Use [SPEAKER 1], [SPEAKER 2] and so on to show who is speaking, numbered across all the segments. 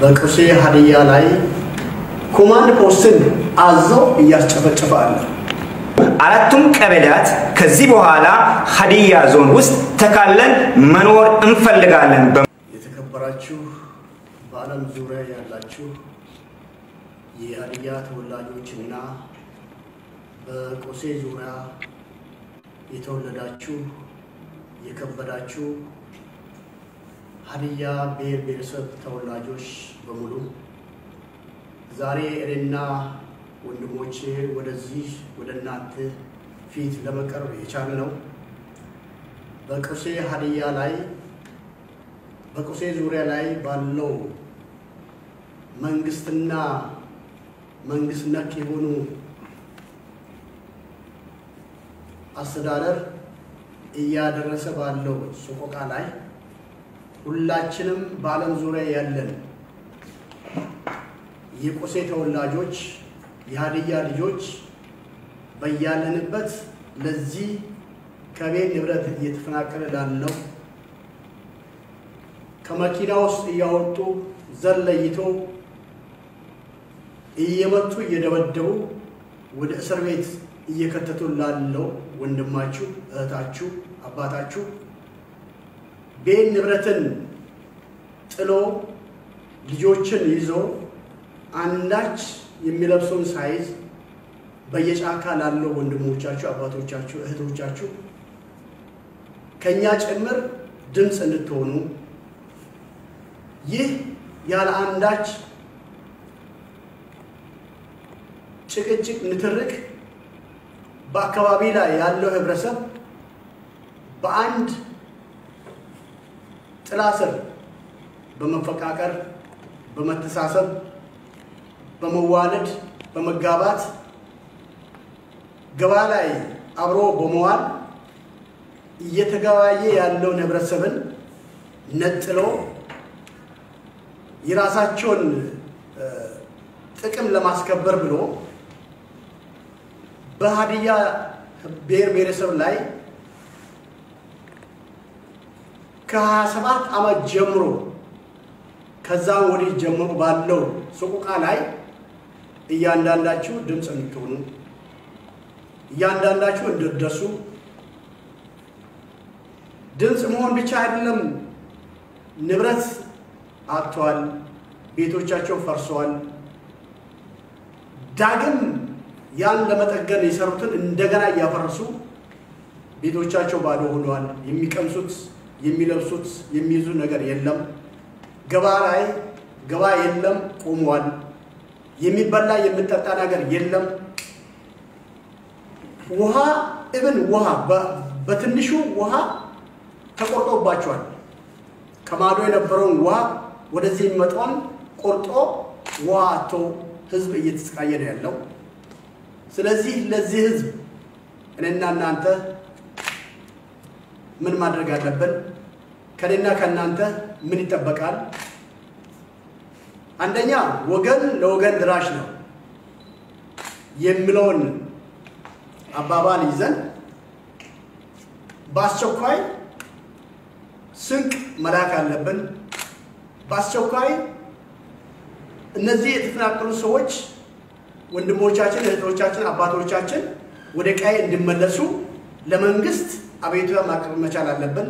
[SPEAKER 1] በቁሴ ሀዲያ ላይ ኮማንድ ፖስትን አዞ እያስጨፈጨፋለ
[SPEAKER 2] አራቱም ቀበሌያት ከዚህ በኋላ ሀዲያ ዞን ውስጥ ተካለን መኖር እንፈልጋለን።
[SPEAKER 1] የተከበራችሁ በአለም ዙሪያ ያላችሁ የሀዲያ ተወላጆችና በቁሴ ዙሪያ የተወለዳችሁ የከበዳችሁ ሀዲያ ብሔረሰብ ተወላጆች በሙሉ ዛሬ እኔና ወንድሞቼ ወደዚህ ወደናንተ ፊት ለመቅረብ የቻልነው በቁሴ ሀዲያ ላይ በቁሴ ዙሪያ ላይ ባለው መንግስትና መንግስት ነክ የሆኑ አስተዳደር እያደረሰ ባለው ሰቆቃ ላይ ሁላችንም በአለም ዙሪያ ያለን የቁሴ ተወላጆች የሀዲያ ልጆች በያለንበት ለዚህ ከቤት ንብረት እየተፈናቀለ ላለው ከመኪና ውስጥ እያወጡ ዘለይቶ እየመቱ እየደበደቡ ወደ እስር ቤት እየከተቱ ላለው ወንድማችሁ እህታችሁ አባታችሁ ቤት ንብረትን ጥሎ ልጆችን ይዞ አንዳች የሚለብሱን ሳይዝ በየጫካ ላለው ወንድሞቻችሁ አባቶቻችሁ እህቶቻችሁ ከኛ ጭምር ድምጽ እንድትሆኑ ይህ ያለ አንዳች ጭቅጭቅ ንትርክ በአካባቢ ላይ ያለው ህብረተሰብ በአንድ ጥላ ስር በመፈቃቀር በመተሳሰብ በመዋለድ በመጋባት ገባ ላይ አብሮ በመዋል እየተጋባየ ያለው ህብረተሰብን ነጥሎ የራሳቸውን ጥቅም ለማስከበር ብሎ በሀዲያ ብሔረሰብ ላይ ከ27 ዓመት ጀምሮ ከዛም ወዲህ ጀምሮ ባለው ሰቆቃ ላይ እያንዳንዳችሁ ድምጽ እንድትሆኑ እያንዳንዳችሁ እንድትደርሱ ድምጽ መሆን ብቻ አይደለም ንብረት አጥቷል ቤቶቻቸው ፈርሰዋል ዳግም ያን ለመጠገን የሰሩትን እንደገና ያፈርሱ ቤቶቻቸው ባዶ ሆነዋል የሚቀምሱት የሚለብሱት የሚይዙ ነገር የለም ገባ የለም ቆሟል የሚበላ የሚጠጣ ነገር የለም ውሃ በትንሹ ውሃ ተቆርጦባቸዋል ከማዶ የነበረውን ውሃ ወደዚህ መጣን ቆርጦ ውሃ አጥቶ ህዝብ እየተሰቃየ ነው ያለው ስለዚህ ለዚህ ህዝብ እኔና እናንተ ምን ማድረግ አለብን ከኔና ከናንተ ምን ይተበቃል አንደኛ ወገን ለወገን ድራሽ ነው የሚለውን አባባል ይዘን ባስቸኳይ ስንቅ መላክ አለብን ባስቸኳይ እነዚህ የተፈናቀሉ ሰዎች ወንድሞቻችን እህቶቻችን አባቶቻችን ወደ ቀይ እንዲመለሱ ለመንግስት አቤቱታ ማቅረብ መቻል አለብን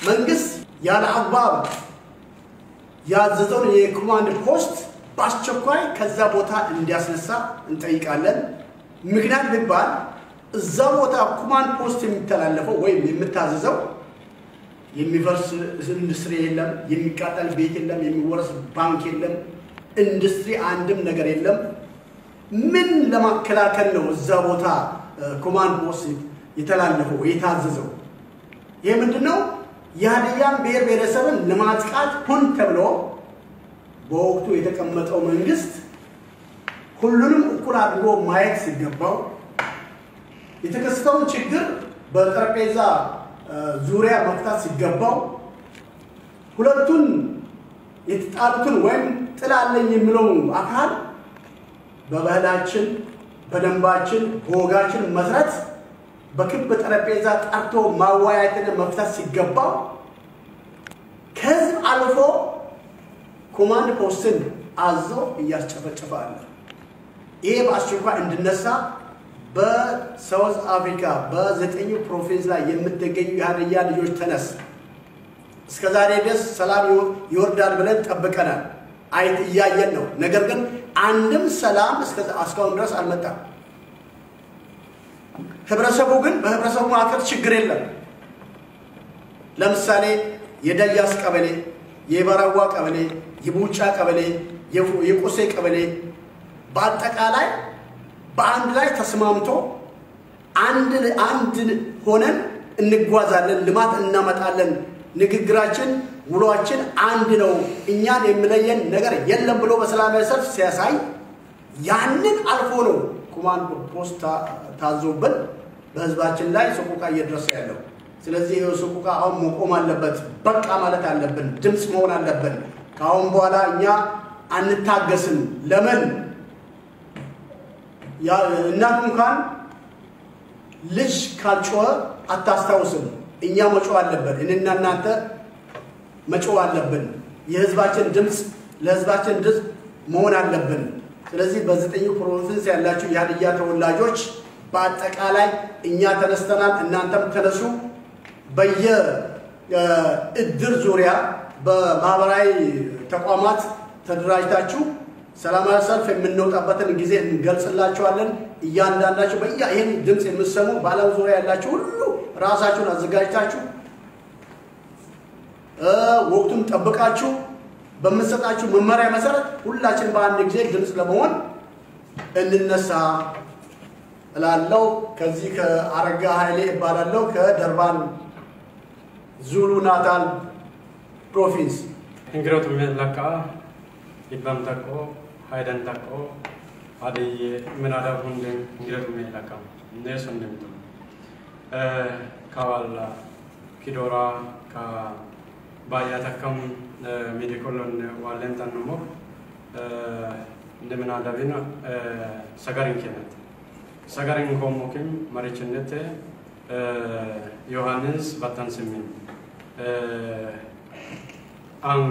[SPEAKER 1] መንግስት ያለ አግባብ ያዘዘውን የኮማንድ ፖስት ባስቸኳይ ከዛ ቦታ እንዲያስነሳ እንጠይቃለን ምክንያት ቢባል እዛ ቦታ ኮማንድ ፖስት የሚተላለፈው ወይም የምታዘዘው የሚፈርስ ኢንዱስትሪ የለም የሚቃጠል ቤት የለም የሚወረስ ባንክ የለም ኢንዱስትሪ አንድም ነገር የለም ምን ለማከላከል ነው እዛ ቦታ ኮማንድ ፖስት የተላለፈው የታዘዘው ይሄ ምንድነው የሀዲያን ብሔረሰብን ለማጥቃት ሆን ተብሎ በወቅቱ የተቀመጠው መንግስት ሁሉንም እኩል አድርጎ ማየት ሲገባው የተከሰተውን ችግር በጠረጴዛ ዙሪያ መፍታት ሲገባው ሁለቱን የተጣሉትን ወይም ጥላለኝ የሚለው አካል በባህላችን በደንባችን በወጋችን መሰረት በክብ ጠረጴዛ ጠርቶ ማዋያየትን መፍታት ሲገባው ከህዝብ አልፎ ኮማንድ ፖስትን አዞ እያስጨፈጨፈ አለ። ይሄ በአስቸኳይ እንድነሳ በሳውዝ አፍሪካ በዘጠኙ ፕሮቪንስ ላይ የምትገኙ የሀዲያ ልጆች ተነስ። እስከዛሬ ድረስ ሰላም ይወርዳል ብለን ጠብቀናል፣ እያየን ነው። ነገር ግን አንድም ሰላም እስካሁን ድረስ አልመጣም። ህብረተሰቡ ግን በህብረተሰቡ መካከል ችግር የለም። ለምሳሌ የደያስ ቀበሌ፣ የበራዋ ቀበሌ፣ የቡጫ ቀበሌ፣ የቆሴ ቀበሌ በአጠቃላይ በአንድ ላይ ተስማምቶ አንድ ሆነን እንጓዛለን፣ ልማት እናመጣለን፣ ንግግራችን ውሏችን አንድ ነው፣ እኛን የሚለየን ነገር የለም ብሎ በሰላማዊ ሰልፍ ሲያሳይ ያንን አልፎ ነው ኮማንድ ፖስት ታዞብን በህዝባችን ላይ ሰቆቃ እየደረሰ ያለው። ስለዚህ ይሄው ሰቆቃ አሁን መቆም አለበት፣ በቃ ማለት አለብን፣ ድምጽ መሆን አለብን። ካሁን በኋላ እኛ አንታገስም። ለምን እናት እንኳን ልጅ ካልጮኸ አታስታውስም። እኛ መጮህ አለብን፣ እኔና እናንተ መጮህ አለብን። የህዝባችን ድምጽ ለህዝባችን ድምጽ መሆን አለብን። ስለዚህ በዘጠኙ ፕሮቪንስ ያላችሁ የሀዲያ ተወላጆች በአጠቃላይ እኛ ተነስተናል፣ እናንተም ተነሱ። በየእድር ዙሪያ በማህበራዊ ተቋማት ተደራጅታችሁ ሰላማዊ ሰልፍ የምንወጣበትን ጊዜ እንገልጽላችኋለን። እያንዳንዳችሁ ይሄን ድምጽ የምትሰሙ በዓለም ዙሪያ ያላችሁ ሁሉ ራሳችሁን አዘጋጅታችሁ ወቅቱን ጠብቃችሁ በመሰጣችሁ መመሪያ መሰረት ሁላችን በአንድ ጊዜ ድምጽ ለመሆን እንነሳ እላለሁ። ከዚህ ከአረጋ ኃይሌ እባላለሁ ከደርባን ዙሉ ናታል ፕሮቪንስ።
[SPEAKER 3] እንግሮቱ መለካ ይባም ታቆ ሃይደን ታቆ አደየ ምናዳ ሁንደ እንግሮቱ መለካ ነሱ እንደምት ካዋላ ኪዶራ ካ ባያታከም ሜዲኮሎን ዋለንታን ነው እንደምናዳ ቢና ሰጋሪን ከነት ሰጋሪን ኮሞክም ማሪችነት ዮሐንስ ባታንስምን አን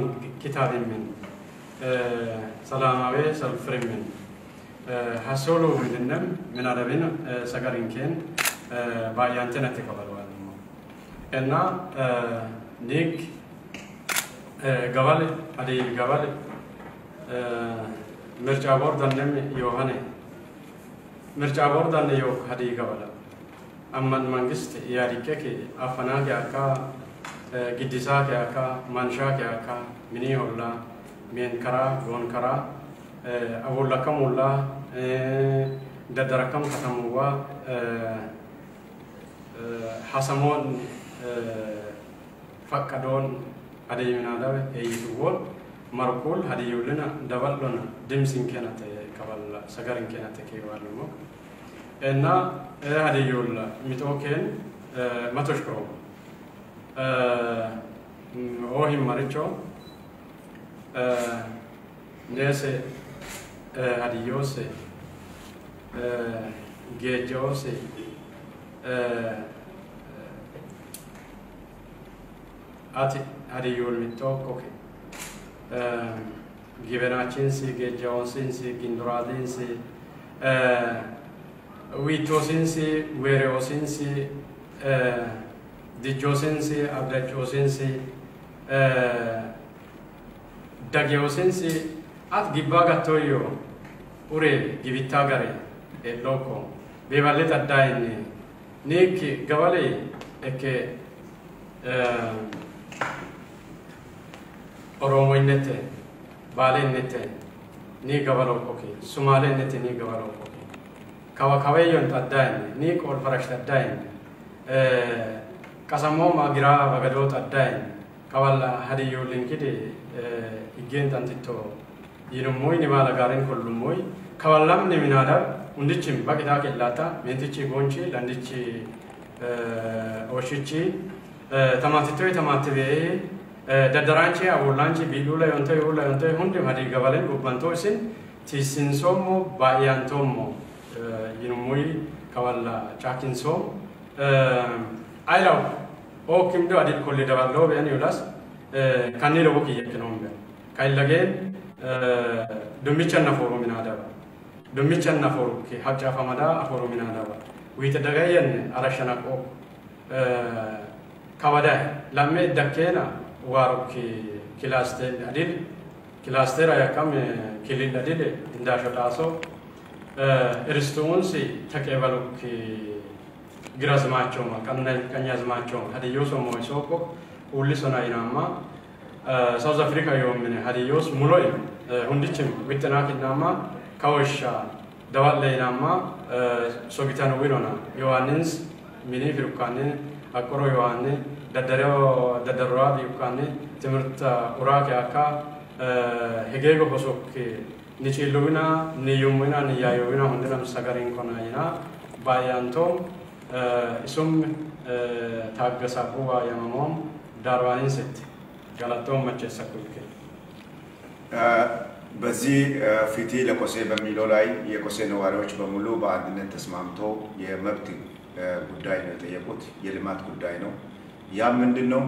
[SPEAKER 3] ኪታብምን ሰላማዊ ሰልፍርምን ሐሶሎ ምንንም ምን አረብን ሰጋሪንከን ባያንተነት ተቀበለዋል እና ኒክ ገባል አደይ ገባል ምርጫ ቦርድ እንደም ዮሐነ ምርጫ ቦርድ እንደ ዮ አደይ ገባል አማን መንግስት ያሪከክ አፈና ያካ ጊዲሳ ያካ ማንሻ ያካ ሚኒ ሆላ ሜን ከራ ጎን ከራ አቦላከም ሁላ ደደረከም ከተሙዋ ሐሰሞን ፈቀዶን አደይናዳ እይቱወል ማርኮል ሀዲዩልና ደባሎና ድምጽን ከናተ ከባላ ሰጋርን ከናተ ከይዋልሞ እና ሀዲዩላ ሚቶከን ማቶሽኮ ኦሂም ማርቾ nese hadiyose gejose ati hadiyol mitokoke gibenachinsi gejonsinsi ginduradinsi witosinsi wereosinsi dijosinsi abdachosinsi Dagiosensi at gibagatoyo ure gibitagare e loco bevaleta daini neki gavale eke oromo innete bale innete ni gavalo koki sumale innete ni gavalo koki kawakawayon tadaini ni kol farash tadaini kasamo magira bagado tadaini kawala hadiyo linkide igen tantito yinumoi ni mala garin kollumoi kawalam ni minada undichim bakita kellata mentichi gonchi landichi oshichi tamatito tamatibe dadaranchi awulanchi bilula yonte hunde hadi gavalen ubantosin tisinsomo bayantomo yinumoi kawala chakinso aylaw o kimdo adit kolli daballo ben yulas kanni lobo ki yekenombe ካይለገን ዱሚቸና ፎሩ ሚናዳባ ዱሚቸና ፎሩ ሀጫ ፈመዳ ፎሩ ሚናዳባ ወይተደጋየን አራሸናቆ ከወዳ ለሜ ደከና ዋሩኪ ክላስተር አዲል ክላስተር ያካም ክሊል አዲል እንዳሸጣሶ እርስቱንሲ ተቀበሉኪ ግራዝማቸው ቀኛዝማቸው ሀዲዮስ ሞይሶኮ ሁሊሶና ይናማ ሳውዝ አፍሪካ የሆነ ሀዲዮስ ሙሎይ ሁንዲችም ዊጥናኪናማ ካወሻ ደዋለይናማ ሶቢታኖ ዊሮና ዮሐንስ ሚኒ ፍሩካኔ አቆሮ ዮሐኔ ደደረዋ ቢዩካኔ ትምህርት ኡራክ ያካ ሄጌጎ ሆሶክ ኒቺሉዊና ኒዩሙና ኒያዩዊና ሁንድናም ሰጋሪን ኮናይና ባያንቶ እሱም ታገሳቡ ያመሞም ዳርዋኒን ስት ጋላቶም መቸሰኩልከ
[SPEAKER 4] በዚህ ፊቲ ለቆሴ በሚለው ላይ የቆሴ ነዋሪዎች በሙሉ በአንድነት ተስማምቶ የመብት ጉዳይ ነው የጠየቁት፣ የልማት ጉዳይ ነው። ያ ምንድነው?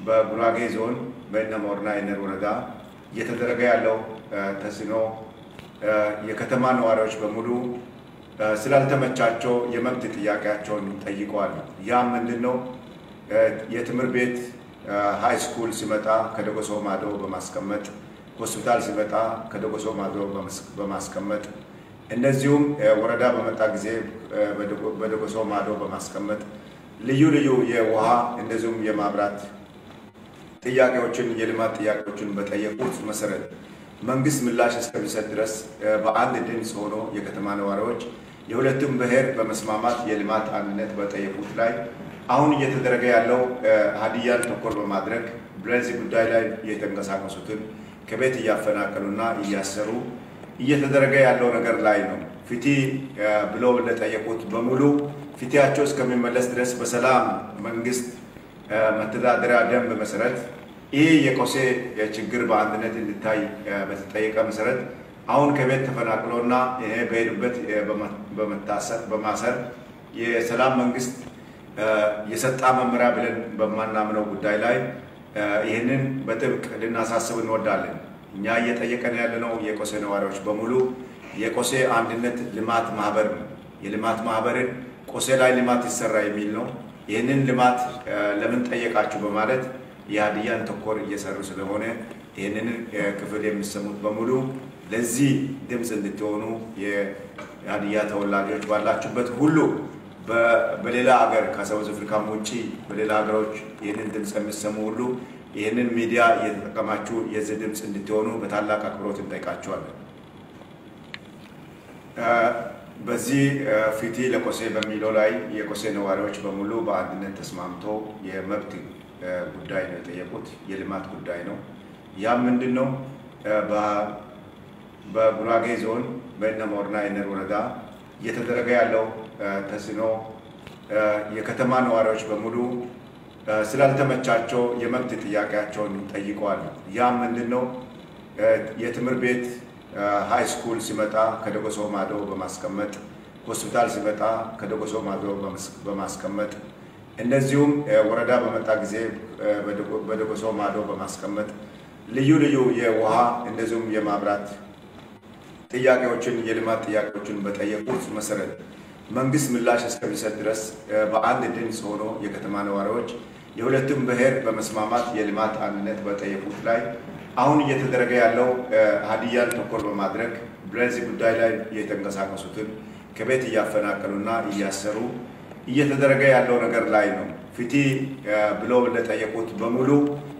[SPEAKER 4] በጉራጌ ዞን በእነሞርና የነር ወረዳ እየተደረገ ያለው ተስኖ የከተማ ነዋሪዎች በሙሉ ስላልተመቻቸው የመብት ጥያቄያቸውን ጠይቀዋል። ያ ምንድነው? የትምህርት ቤት ሃይ ስኩል ሲመጣ ከደጎሶ ማዶ በማስቀመጥ ሆስፒታል ሲመጣ ከደጎሶ ማዶ በማስቀመጥ እንደዚሁም ወረዳ በመጣ ጊዜ በደጎሶ ማዶ በማስቀመጥ ልዩ ልዩ የውሃ እንደዚሁም የማብራት ጥያቄዎችን የልማት ጥያቄዎችን በጠየቁት መሰረት መንግስት ምላሽ እስከሚሰጥ ድረስ በአንድ ድምፅ ሆኖ የከተማ ነዋሪዎች የሁለቱም ብሔር በመስማማት የልማት አንድነት በጠየቁት ላይ አሁን እየተደረገ ያለው ሀዲያን ተኮር በማድረግ በዚህ ጉዳይ ላይ የተንቀሳቀሱትን ከቤት እያፈናቀሉና እያሰሩ እየተደረገ ያለው ነገር ላይ ነው። ፊቲ ብለው ለጠየቁት በሙሉ ፊቲያቸው እስከሚመለስ ድረስ በሰላም መንግስት መተዳደሪያ ደንብ መሰረት ይህ የቆሴ ችግር በአንድነት እንዲታይ በተጠየቀ መሰረት አሁን ከቤት ተፈናቅሎና ይሄ በሄዱበት በማሰር የሰላም መንግስት የሰጣ መመሪያ ብለን በማናምነው ጉዳይ ላይ ይህንን በጥብቅ ልናሳስብ እንወዳለን። እኛ እየጠየቀን ያለነው የቆሴ ነዋሪዎች በሙሉ የቆሴ አንድነት ልማት ማህበር ነው። የልማት ማህበርን ቆሴ ላይ ልማት ይሰራ የሚል ነው። ይህንን ልማት ለምን ጠየቃችሁ በማለት የሀዲያን ተኮር እየሰሩ ስለሆነ ይህንን ክፍል የሚሰሙት በሙሉ ለዚህ ድምፅ እንድትሆኑ የሀዲያ ተወላጆች ባላችሁበት ሁሉ በሌላ ሀገር ከሳውዝ አፍሪካም ውጪ በሌላ ሀገሮች ይህንን ድምፅ የሚሰሙ ሁሉ ይህንን ሚዲያ እየተጠቀማችሁ የዚህ ድምፅ እንድትሆኑ በታላቅ አክብሮት እንጠይቃችኋለን። በዚህ ፊቲ ለቆሴ በሚለው ላይ የቆሴ ነዋሪዎች በሙሉ በአንድነት ተስማምቶ የመብት ጉዳይ ነው የጠየቁት፣ የልማት ጉዳይ ነው። ያ ምንድነው? በጉራጌ ዞን በእነሞርና የነር ወረዳ እየተደረገ ያለው ተስኖ የከተማ ነዋሪዎች በሙሉ ስላልተመቻቸው የመብት ጥያቄያቸውን ጠይቀዋል። ያ ምንድነው? የትምህርት ቤት ሃይ ስኩል ሲመጣ ከደጎሶ ማዶ በማስቀመጥ ሆስፒታል ሲመጣ ከደጎሶ ማዶ በማስቀመጥ እንደዚሁም ወረዳ በመጣ ጊዜ በደጎሶ ማዶ በማስቀመጥ ልዩ ልዩ የውሃ እንደዚሁም የማብራት ጥያቄዎችን የልማት ጥያቄዎችን በጠየቁት መሰረት መንግስት ምላሽ እስከሚሰጥ ድረስ በአንድ ድምፅ ሆኖ የከተማ ነዋሪዎች የሁለቱም ብሔር በመስማማት የልማት አንድነት በጠየቁት ላይ አሁን እየተደረገ ያለው ሀዲያን ተኮር በማድረግ በዚህ ጉዳይ ላይ የተንቀሳቀሱትን ከቤት እያፈናቀሉና እያሰሩ እየተደረገ ያለው ነገር ላይ ነው። ፊቲ ብለው ለጠየቁት በሙሉ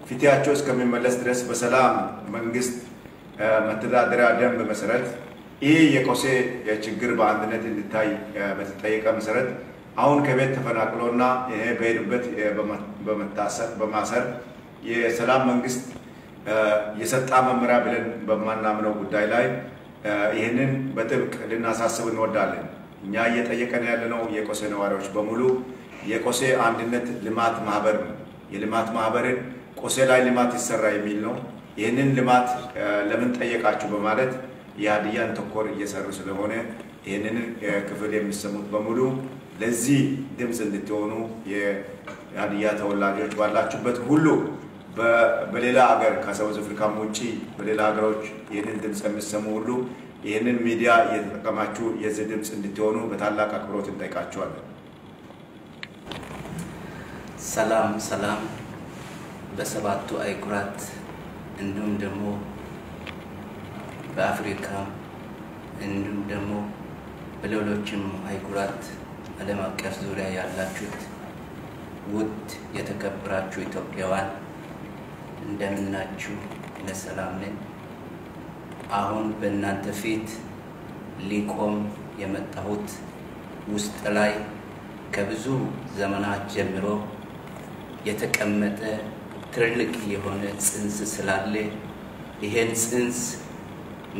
[SPEAKER 4] ፊቲያቸው እስከሚመለስ ድረስ በሰላም መንግስት መተዳደሪያ ደንብ መሰረት ይህ የቆሴ ችግር በአንድነት እንዲታይ በተጠየቀ መሰረት አሁን ከቤት ተፈናቅሎና ይሄ በሄዱበት በማሰር የሰላም መንግስት የሰጣ መመሪያ ብለን በማናምነው ጉዳይ ላይ ይህንን በጥብቅ ልናሳስብ እንወዳለን። እኛ እየጠየቀን ያለነው የቆሴ ነዋሪዎች በሙሉ የቆሴ አንድነት ልማት ማህበር ነው። የልማት ማህበርን ቆሴ ላይ ልማት ይሰራ የሚል ነው። ይህንን ልማት ለምን ጠየቃችሁ በማለት የሀዲያን ተኮር እየሰሩ ስለሆነ ይህንን ክፍል የሚሰሙት በሙሉ ለዚህ ድምፅ እንድትሆኑ የሀዲያ ተወላጆች ባላችሁበት ሁሉ በሌላ ሀገር ከሳውዝ አፍሪካም ውጪ በሌላ ሀገሮች ይህንን ድምፅ የሚሰሙ ሁሉ ይህንን ሚዲያ እየተጠቀማችሁ የዚህ ድምፅ እንድትሆኑ በታላቅ አክብሮት እንጠይቃችኋለን።
[SPEAKER 5] ሰላም ሰላም በሰባቱ አይጉራት እንዲሁም ደግሞ በአፍሪካ እንዲሁም ደግሞ በሌሎችም አይጉራት ዓለም አቀፍ ዙሪያ ያላችሁት ውድ የተከበራችሁ ኢትዮጵያውያን እንደምናችሁ ለሰላም ነኝ። አሁን በእናንተ ፊት ሊቆም የመጣሁት ውስጥ ላይ ከብዙ ዘመናት ጀምሮ የተቀመጠ ትልቅ የሆነ ጽንስ ስላለ ይሄን ጽንስ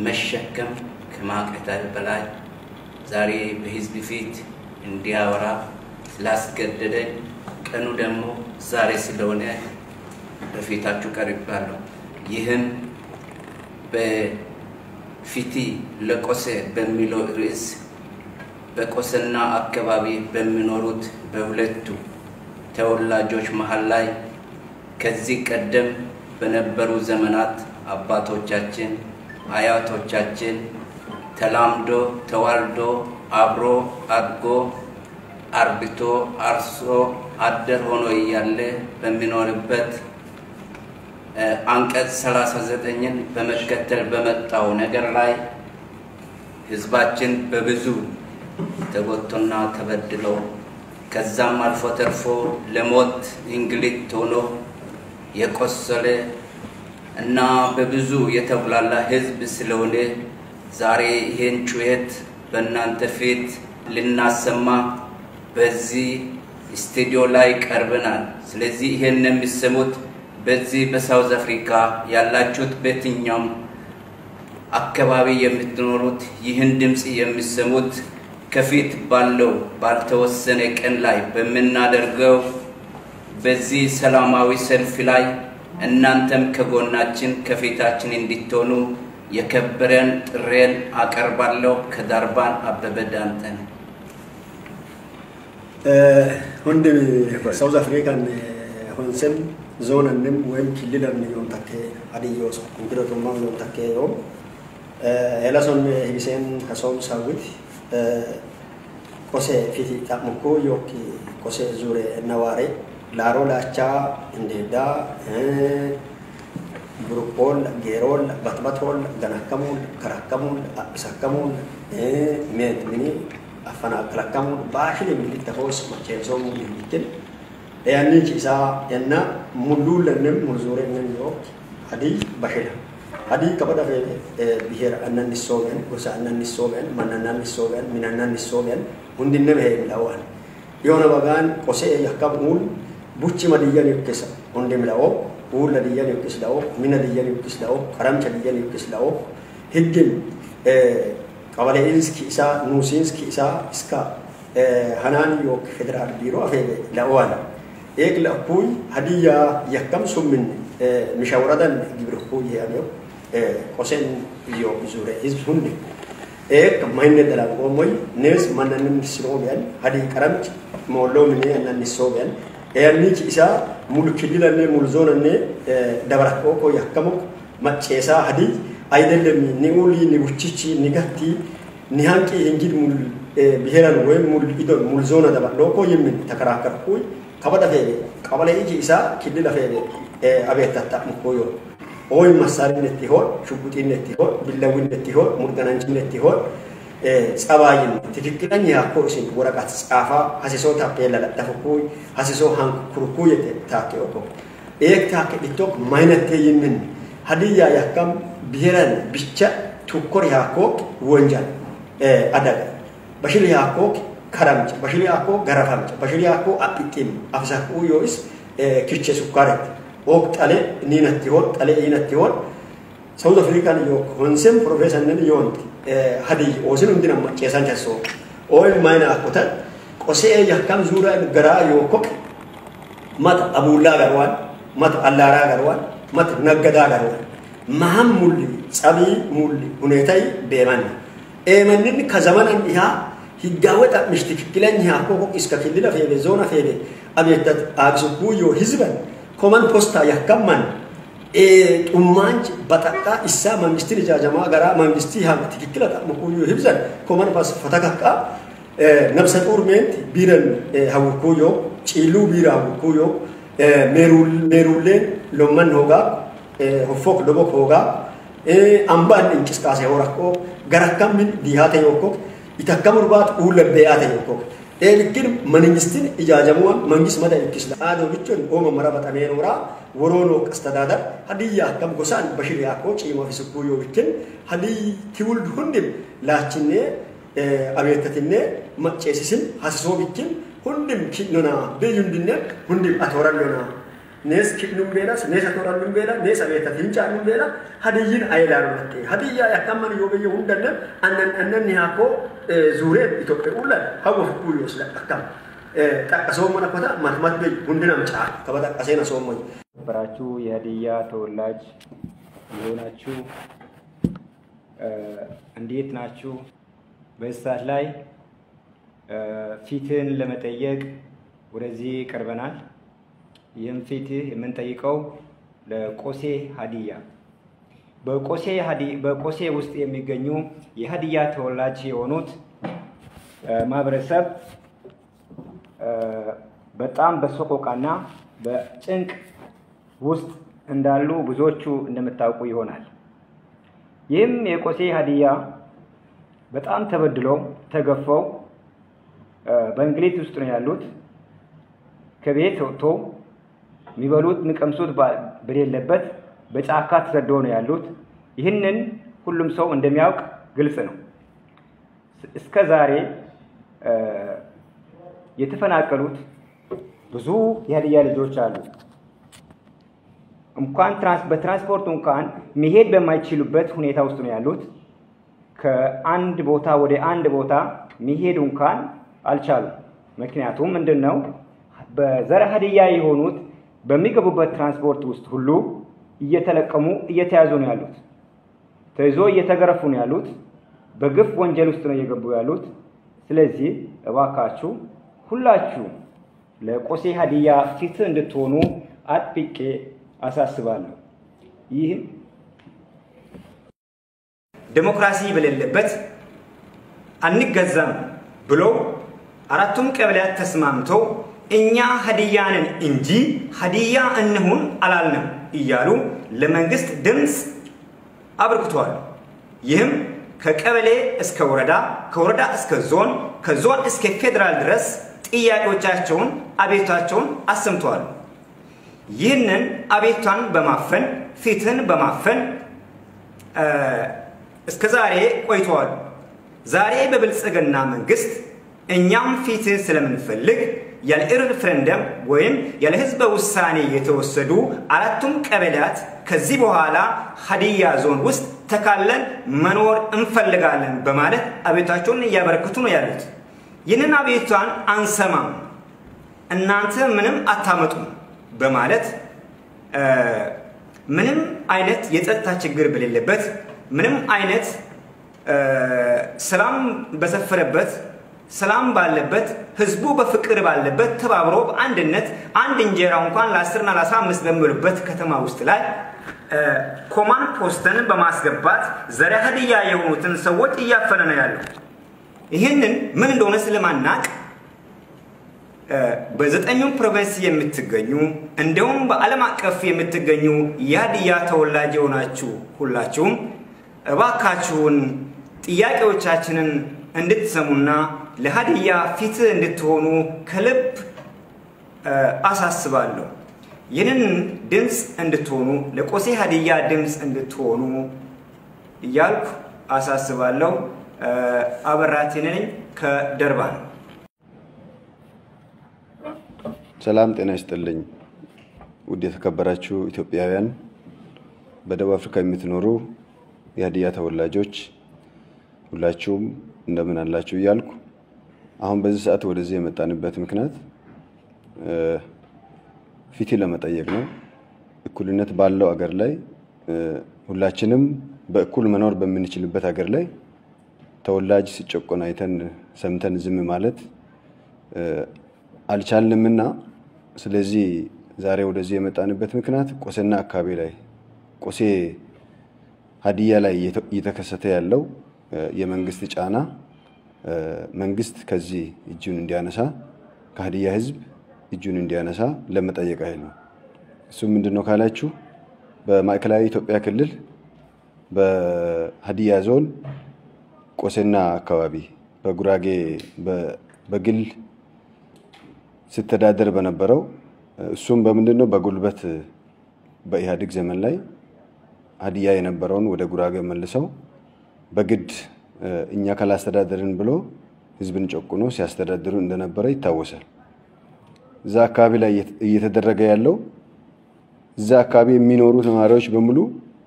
[SPEAKER 5] መሸከም ከማቅረብ በላይ ዛሬ በህዝብ ፊት እንዲያወራ ስላስገደደኝ ቀኑ ደግሞ ዛሬ ስለሆነ በፊታችሁ ቀርቤያለሁ። ይህም በፊቲ ለቆሴ በሚለው ርዕስ በቆሰና አካባቢ በሚኖሩት በሁለቱ ተወላጆች መሃል ላይ ከዚህ ቀደም በነበሩ ዘመናት አባቶቻችን አያቶቻችን ተላምዶ ተዋልዶ አብሮ አድጎ አርብቶ አርሶ አደር ሆኖ እያለ በሚኖርበት አንቀጽ 39ን በመከተል በመጣው ነገር ላይ ህዝባችን በብዙ ተጎድቶና ተበድሎ ከዛም አልፎ ተርፎ ለሞት እንግልት ሆኖ የቆሰለ እና በብዙ የተብላላ ህዝብ ስለሆነ ዛሬ ይሄን ጩኸት በእናንተ ፊት ልናሰማ በዚህ ስቱዲዮ ላይ ቀርበናል። ስለዚህ ይሄን የሚሰሙት በዚህ በሳውዝ አፍሪካ ያላችሁት በትኛውም አካባቢ የምትኖሩት ይህን ድምጽ የሚሰሙት ከፊት ባለው ባልተወሰነ ቀን ላይ በመናደርገው በዚህ ሰላማዊ ሰልፍ ላይ እናንተም ከጎናችን ከፊታችን እንድትሆኑ የከበረን ጥሬን አቀርባለሁ። ከዳርባን አበበ ዳንተ ነኝ።
[SPEAKER 1] ሁንድ ሳውዝ አፍሪካን ሆንሰም ዞንንም ወይም ክልልን የምታከ አዲዮስ እንግዲህ ነው የምታከ ነው ኤላሶን ሂሰን ከሶም ሳውት ቆሴ ፊቲ ታሙኮ ዮኪ ቆሴ ዙሬ ነዋሬ ላሮ ላቻ እንደዳ ብሩቆል ጌሮል ባትባቶል ገናከሙል ከራከሙል አብሳከሙል ሜድሚኒ አፈናቅላከሙል ባሽል የሚልተፈውስ ማቸሶም የሚልል ያኒ ቺሳ እና ሙሉ ለንም ሙዙሬንን ዮክ አዲ ባሽላ አዲ ከበዳ ብሄር አናን ሶገን ወሳ አናን ሶገን ማናናን ሶገን ሚናናን ሶገን ሁንድነ በሄም ላዋን የሆነ ባጋን ቆሴ ያከሙል ቡቺ መዲያን ይከሳ ሁንድም ላው ኡል ለዲያን ይከስላው ሚና ዲያን ይከስላው ቀራምቻ ዲያን ይከስላው ህድም ቀበሌ ኢንስኪ ኢሳ ኑሲንስኪ ኢሳ እስካ ሃናን ዮክ ፌደራል ቢሮ አፈ ላዋን ኤክ ለኩይ ሀዲያ ያከም ሱምን مشاورة جبركوا ياميو قسم يو زورة إذ هندي ما هي ندلا قومي ناس ما ننسلوبيان هذه كرامج مولو مني أن نسلوبيان يعني إذا ملكيلا نه ملزونا نه دبركوا كو يحكموا ما تشيسا هذه أيضا لمن نقولي نبوتشي نقطي نهانكي هنجيد مل بهران وين مل إذا ملزونا دبركوا كو يمين تكراكر كوي كبدا فيه كبلا يجي إذا كيدلا فيه أبيت تتمكويو أوي مسار نتيهور شبوتين نتيهور بلوين نتيهور مرجانين نتيهور سباين تفكرين يا كورسين ورقات سافا هسيسو تابيلا لا تفكوي هسيسو هان كروكوي تاكيوكو إيك تاك بيتوك ماينة يمين هدية يا كم بيران بيتشا تكور يا كوك وانجان أدب بشيل يا كوك كرامج بشيل يا كوك غرافامج بشيل يا كوك أبيتيم أفزاكو يويس كيتشي سكارت وقت عليه نينا تيهور عليه نينا تيهور ساوث أفريقيا يوك هنسم بروفيسور نيون هذه أوزن عندنا ما كيسان جالسو أول ما ينا أكتر قصي يحكم زورا الجرا يوكك مات أبو الله غروان مات الله را غروان مات نجدا غروان مهم مولي سبي مولي هنيتاي بيمان من كزمان إنها هيجاوت مشتكلين هي أكوك إسكاكيلنا في الزونة في أبي تد أبسطو يو هزبان
[SPEAKER 6] ኮማን ፖስታ ያከማን ኡማንች በጣጣ ኢሳ መንግስት ልጃጀማ ጋራ መንግስት ሀብ ትክክል አጣመኩዩ ህብዘን ኮማን ፓስ ፈተካካ ነብሰ ጡር ሜንት ቢረን ሀውኩዮ ጪሉ ቢራ ሀውኩዮ ሜሩሌን ሎመን ሆጋ ሆፎክ ዶቦክ ሆጋ አምባን እንቅስቃሴ ሆራኮ ገራካምን ዲሃተ ዮኮ ይተከምርባት ኡለበያተ ዮኮ ኤልክን መንግስትን ኢጃጀሙን መንግስት መዳ ይክስላ አዶ ብቻን ኦመ መራበጣ ሜኖራ ወሮኖ አስተዳደር ሀዲያ ከም ጎሳን በሽር ያኮ ጪሞ ፍስኩዮ ብቻን ሀዲ ትውልድ ሁንድም ላችኔ አቤተትኔ መጨሲስን ሀስሶ ብቻን ሁንድም ኪኖና በዩንድነ ሁንድም አቶራሎና ነስ ኪኑም ቤላስ ነስ አቶራሉም ቤላ ነስ አቤተትን ጫኑም ቤላ ሀዲይን አይላሩት ሀዲያ ያከመን ዮበየ ሁንደነ አነን ያኮ ዙሬ ኢትዮጵያ ሁላ ሀወፍ ኩዮስ ለአካም ጠቀሰው መነፈታ ማትማት በይ ሁንድናም ጫ ከበጠቀሰና ሶሞኝ
[SPEAKER 2] በራችሁ የሀዲያ ተወላጅ የሆናችሁ እንዴት ናችሁ? በእሳት ላይ ፊትን ለመጠየቅ ወደዚህ ቀርበናል። ይህም ፊት የምንጠይቀው ለቆሴ ሀዲያ በቆሴ ውስጥ የሚገኙ የሀዲያ ተወላጅ የሆኑት ማህበረሰብ በጣም በሰቆቃና በጭንቅ ውስጥ እንዳሉ ብዙዎቹ እንደምታውቁ ይሆናል። ይህም የቆሴ ሀዲያ በጣም ተበድለው ተገፈው በእንግሊዝ ውስጥ ነው ያሉት። ከቤት ወጥተው የሚበሉት የሚቀምሱት በሌለበት በጫካ ተሰደው ነው ያሉት። ይህንን ሁሉም ሰው እንደሚያውቅ ግልጽ ነው። እስከ ዛሬ የተፈናቀሉት ብዙ የሀዲያ ልጆች አሉ። እንኳን በትራንስፖርት እንኳን መሄድ በማይችሉበት ሁኔታ ውስጥ ነው ያሉት። ከአንድ ቦታ ወደ አንድ ቦታ መሄድ እንኳን አልቻሉም። ምክንያቱም ምንድነው? በዘር ሀዲያ የሆኑት በሚገቡበት ትራንስፖርት ውስጥ ሁሉ እየተለቀሙ እየተያዙ ነው ያሉት። ተይዞ እየተገረፉ ነው ያሉት። በግፍ ወንጀል ውስጥ ነው እየገቡ ያሉት። ስለዚህ እባካችሁ ሁላችሁ ለቆሴ ሀዲያ ፊት እንድትሆኑ አጥብቄ አሳስባለሁ። ይህ ዲሞክራሲ በሌለበት አንገዛም ብሎ አራቱም ቀበሌያት ተስማምተው እኛ ሀዲያንን እንጂ ሀዲያ እንሁን አላልንም እያሉ ለመንግስት ድምጽ አብርክቷል። ይህም ከቀበሌ እስከ ወረዳ፣ ከወረዳ እስከ ዞን፣ ከዞን እስከ ፌደራል ድረስ ጥያቄዎቻቸውን አቤቱታቸውን አሰምተዋል። ይህንን አቤቱታን በማፈን ፊትን በማፈን እስከ ዛሬ ቆይተዋል። ዛሬ በብልጽግና መንግስት እኛም ፊት ስለምንፈልግ ያለ ሪፈረንደም ወይም ያለ ህዝበ ውሳኔ የተወሰዱ አራቱም ቀበሌያት ከዚህ በኋላ ሀዲያ ዞን ውስጥ ተካለን መኖር እንፈልጋለን በማለት አቤቱታቸውን እያበረከቱ ነው ያሉት። ይህንን አቤቱታን አንሰማም፣ እናንተ ምንም አታመጡም በማለት ምንም አይነት የጸጥታ ችግር በሌለበት ምንም አይነት ሰላም በሰፈረበት ሰላም ባለበት ህዝቡ በፍቅር ባለበት ተባብሮ በአንድነት አንድ እንጀራ እንኳን ለ10 እና ለ15 በሚበሉበት ከተማ ውስጥ ላይ ኮማን ፖስተን በማስገባት ዘረ ሀዲያ የሆኑትን ሰዎች እያፈነ ነው ያለው። ይህንን ምን እንደሆነ ስለማናቅ በዘጠኙም ፕሮቪንስ የምትገኙ እንደውም በዓለም አቀፍ የምትገኙ የሀዲያ ተወላጅ የሆናችሁ ሁላችሁም እባካችሁን ጥያቄዎቻችንን እንድትሰሙና ለሀዲያ ፊት እንድትሆኑ ከልብ አሳስባለሁ። ይህንን ድምጽ እንድትሆኑ ለቆሴ ሀዲያ ድምጽ እንድትሆኑ እያልኩ አሳስባለሁ። አበራቴ ነኝ ከደርባን።
[SPEAKER 7] ሰላም ጤና ይስጥልኝ። ውድ የተከበራችሁ ኢትዮጵያውያን፣ በደቡብ አፍሪካ የምትኖሩ የሀዲያ ተወላጆች ሁላችሁም እንደምን አላችሁ እያልኩ አሁን በዚህ ሰዓት ወደዚህ የመጣንበት ምክንያት ፊት ለመጠየቅ ነው። እኩልነት ባለው አገር ላይ ሁላችንም በእኩል መኖር በምንችልበት አገር ላይ ተወላጅ ሲጨቆን አይተን ሰምተን ዝም ማለት አልቻልንምና ስለዚህ ዛሬ ወደዚህ የመጣንበት ምክንያት ቆሴና አካባቢ ላይ ቆሴ ሀዲያ ላይ እየተከሰተ ያለው የመንግስት ጫና መንግስት ከዚህ እጁን እንዲያነሳ ከሀዲያ ህዝብ እጁን እንዲያነሳ ለመጠየቅ አይደል ነው። እሱ ምንድነው ካላችሁ በማዕከላዊ ኢትዮጵያ ክልል በሀዲያ ዞን ቆሴና አካባቢ በጉራጌ በግል ስተዳደር በነበረው እሱም በምንድነው በጉልበት በኢህአዴግ ዘመን ላይ ሀዲያ የነበረውን ወደ ጉራጌ መልሰው በግድ እኛ ካላስተዳደርን ብሎ ህዝብን ጨቁኖ ሲያስተዳድሩ እንደነበረ ይታወሳል። እዛ አካባቢ ላይ እየተደረገ ያለው እዛ አካባቢ የሚኖሩ ተማሪዎች በሙሉ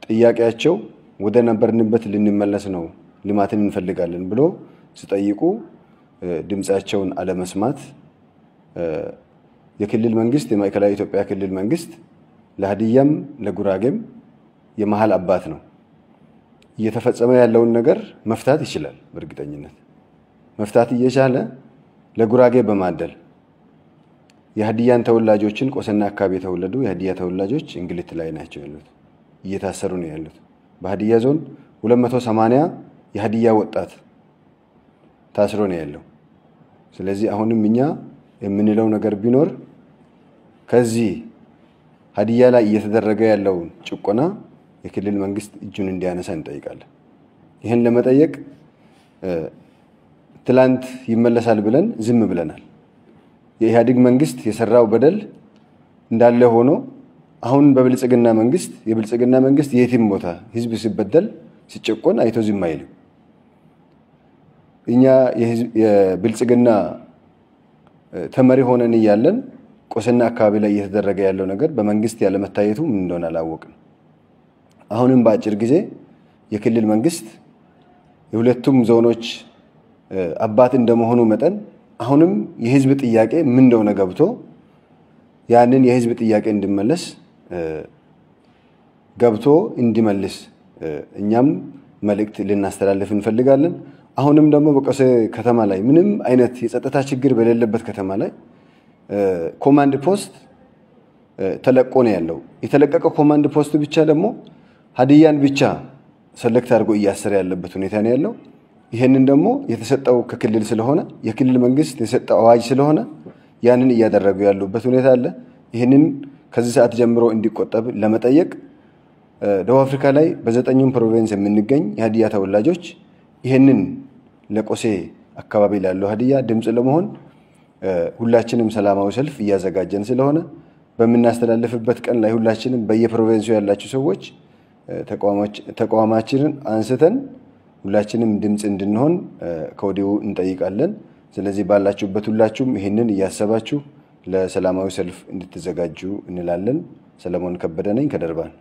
[SPEAKER 7] ጥያቄያቸው ወደ ነበርንበት ልንመለስ ነው፣ ልማትን እንፈልጋለን ብሎ ሲጠይቁ ድምጻቸውን አለመስማት የክልል መንግስት የማዕከላዊ ኢትዮጵያ ክልል መንግስት ለሀዲያም ለጉራጌም የመሃል አባት ነው። እየተፈጸመ ያለውን ነገር መፍታት ይችላል። በእርግጠኝነት መፍታት እየቻለ ለጉራጌ በማደል የሀዲያን ተወላጆችን ቆሰና አካባቢ የተወለዱ የሀዲያ ተወላጆች እንግልት ላይ ናቸው ያሉት፣ እየታሰሩ ነው ያሉት። በሀዲያ ዞን 280 የሀዲያ ወጣት ታስሮ ነው ያለው። ስለዚህ አሁንም እኛ የምንለው ነገር ቢኖር ከዚህ ሀዲያ ላይ እየተደረገ ያለው ጭቆና የክልል መንግስት እጁን እንዲያነሳ እንጠይቃለን። ይሄን ለመጠየቅ ትላንት ይመለሳል ብለን ዝም ብለናል። የኢህአዴግ መንግስት የሰራው በደል እንዳለ ሆኖ አሁን በብልጽግና መንግስት የብልጽግና መንግስት የትም ቦታ ህዝብ ሲበደል ሲጨቆን አይቶ ዝም አይልም። እኛ የብልጽግና ተመሪ ሆነን እያለን ቆሰና አካባቢ ላይ እየተደረገ ያለው ነገር በመንግስት ያለ መታየቱ ምን እንደሆነ አላወቅንም። አሁንም በአጭር ጊዜ የክልል መንግስት የሁለቱም ዞኖች አባት እንደመሆኑ መጠን አሁንም የህዝብ ጥያቄ ምን እንደሆነ ገብቶ ያንን የህዝብ ጥያቄ እንዲመለስ ገብቶ እንዲመልስ እኛም መልእክት ልናስተላልፍ እንፈልጋለን። አሁንም ደግሞ በቆሴ ከተማ ላይ ምንም አይነት የጸጥታ ችግር በሌለበት ከተማ ላይ ኮማንድ ፖስት ተለቆ ነው ያለው። የተለቀቀው ኮማንድ ፖስት ብቻ ደግሞ ሀዲያን ብቻ ሰለክት አድርጎ እያሰረ ያለበት ሁኔታ ነው ያለው። ይሄንን ደግሞ የተሰጠው ከክልል ስለሆነ የክልል መንግስት የሰጠው አዋጅ ስለሆነ ያንን እያደረጉ ያሉበት ሁኔታ አለ። ይሄንን ከዚህ ሰዓት ጀምሮ እንዲቆጠብ ለመጠየቅ ደቡብ አፍሪካ ላይ በ9ኙም ፕሮቪንስ የምንገኝ የሀዲያ ተወላጆች ይሄንን ለቆሴ አካባቢ ላለው ሀዲያ ድምጽ ለመሆን ሁላችንም ሰላማዊ ሰልፍ እያዘጋጀን ስለሆነ በመናስተላልፍበት ቀን ላይ ሁላችንም በየፕሮቪንሱ ያላችሁ ሰዎች ተቋማችንን አንስተን ሁላችንም ድምጽ እንድንሆን ከወዲሁ እንጠይቃለን። ስለዚህ ባላችሁበት ሁላችሁም ይሄንን እያሰባችሁ ለሰላማዊ ሰልፍ እንድትዘጋጁ እንላለን። ሰለሞን ከበደ ነኝ ከደርባን።